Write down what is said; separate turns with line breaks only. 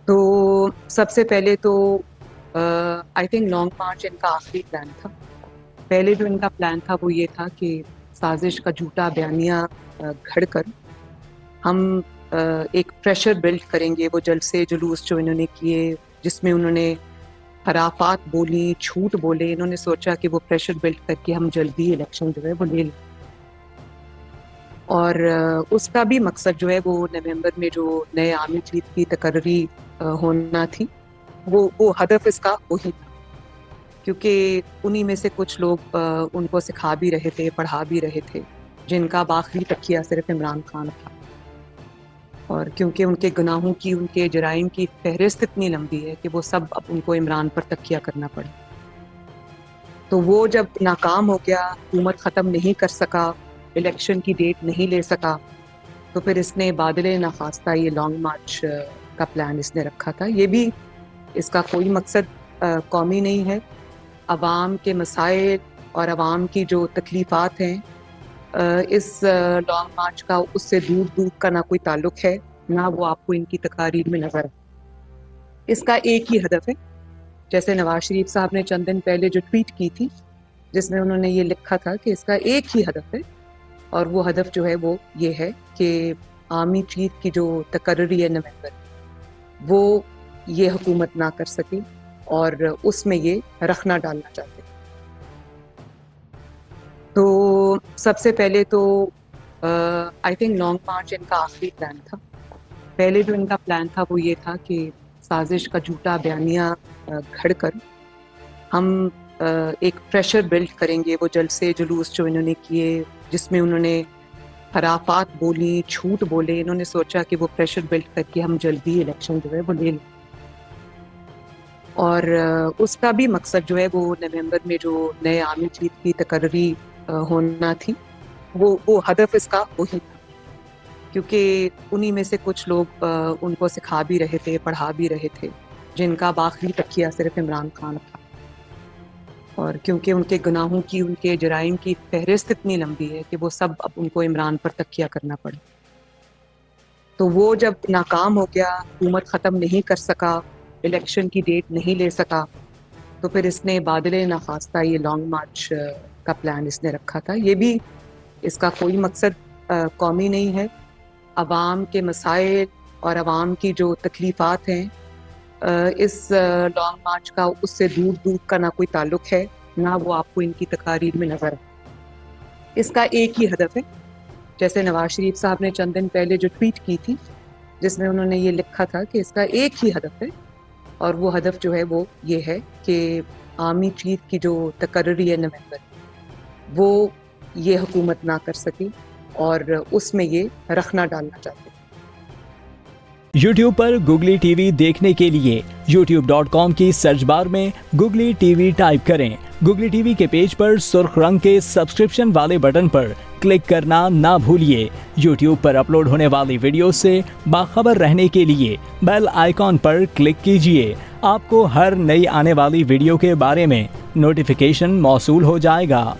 تو سب سے پہلے تو آئی تھنک لانگ مارچ ان کا آخری پلان تھا. پہلے جو ان کا پلان تھا وہ یہ تھا کہ سازش کا جھوٹا بیانیہ گھڑ کر ہم ایک پریشر بلڈ کریں گے. وہ جلسے جلوس جو انہوں نے کیے جس میں انہوں نے خرافات بولی، جھوٹ بولے، انہوں نے سوچا کہ وہ پریشر بلڈ کر کے ہم جلدی الیکشن جو ہے وہ لے لیں. اور اس کا بھی مقصد جو ہے وہ نومبر میں جو نئے عامی چیف کی تقرری ہونا تھی وہ ہدف اس کا وہی تھا، کیونکہ انہی میں سے کچھ لوگ ان کو سکھا بھی رہے تھے، پڑھا بھی رہے تھے، جن کا آخری تکیہ صرف عمران خان تھا. اور کیونکہ ان کے گناہوں کی، ان کے جرائم کی فہرست اتنی لمبی ہے کہ وہ سب اب ان کو عمران پر تکیہ کرنا پڑے. تو وہ جب ناکام ہو گیا، حکومت ختم نہیں کر سکا، الیکشن کی ڈیٹ نہیں لے سکا، تو پھر اس نے بادل نخواستہ یہ لانگ مارچ کا پلان اس نے رکھا تھا. یہ بھی اس کا کوئی مقصد قومی نہیں ہے. عوام کے مسائل اور عوام کی جو تکلیفات ہیں اس لانگ مارچ کا اس سے دور دور کا نہ کوئی تعلق ہے، نہ وہ آپ کو ان کی تقاریر میں نظر ہے. اس کا ایک ہی ہدف ہے، جیسے نواز شریف صاحب نے چند دن پہلے جو ٹویٹ کی تھی جس میں انہوں نے یہ لکھا تھا کہ اس کا ایک ہی ہدف ہے، اور وہ ہدف جو ہے وہ یہ ہے کہ آرمی چیف کی جو تقرری ہے نومبر، وہ یہ حکومت نہ کر سکے اور اس میں یہ رخنا ڈالنا چاہتے. تو سب سے پہلے تو آئی تھنک لانگ مارچ ان کا آخری پلان تھا. پہلے جو ان کا پلان تھا وہ یہ تھا کہ سازش کا جھوٹا بیانیہ گھڑ کر ہم ایک پریشر بلڈ کریں گے. وہ جلسے جلوس جو انہوں نے کیے جس میں انہوں نے خرافات بولی، جھوٹ بولے، انہوں نے سوچا کہ وہ پریشر بلڈ کر کے ہم جلدی الیکشن جو ہے وہ لے لیں. اور اس کا بھی مقصد جو ہے وہ نومبر میں جو نئے عامی چیف کی تقرری ہونا تھی وہ ہدف اس کا وہی تھا، کیونکہ انہی میں سے کچھ لوگ ان کو سکھا بھی رہے تھے، پڑھا بھی رہے تھے، جن کا آخری تکیہ صرف عمران خان تھا. اور کیونکہ ان کے گناہوں کی، ان کے جرائم کی فہرست اتنی لمبی ہے کہ وہ سب اب ان کو عمران پر تکیہ کرنا پڑے. تو وہ جب ناکام ہو گیا، حکومت ختم نہیں کر سکا، الیکشن کی ڈیٹ نہیں لے سکا، تو پھر اس نے بادل نخواستہ یہ لانگ مارچ کا پلان اس نے رکھا تھا. یہ بھی اس کا کوئی مقصد قومی نہیں ہے. عوام کے مسائل اور عوام کی جو تکلیفات ہیں اس لانگ مارچ کا اس سے دور دور کا نہ کوئی تعلق ہے، نہ وہ آپ کو ان کی تقاریر میں نظر ہے. اس کا ایک ہی ہدف ہے، جیسے نواز شریف صاحب نے چند دن پہلے جو ٹویٹ کی تھی جس میں انہوں نے یہ لکھا تھا کہ اس کا ایک ہی ہدف ہے، اور وہ ہدف جو ہے وہ یہ ہے کہ آرمی چیف کی جو تقرری ہے نومبر، وہ یہ حکومت نہ کر سکے اور اس میں یہ رخنا ڈالنا چاہتے.
یوٹیوب پر گوگلی ٹی وی دیکھنے کے لیے youtube.com کی سرچ بار میں گوگلی ٹی وی ٹائپ کریں. گوگلی ٹی وی کے پیج پر سرخ رنگ کے سبسکرپشن والے بٹن پر کلک کرنا نہ بھولیے. یوٹیوب پر اپلوڈ ہونے والی ویڈیو سے باخبر رہنے کے لیے بیل آئیکن پر کلک کیجیے. آپ کو ہر نئی آنے والی ویڈیو کے بارے میں نوٹیفیکیشن موصول ہو جائے گا.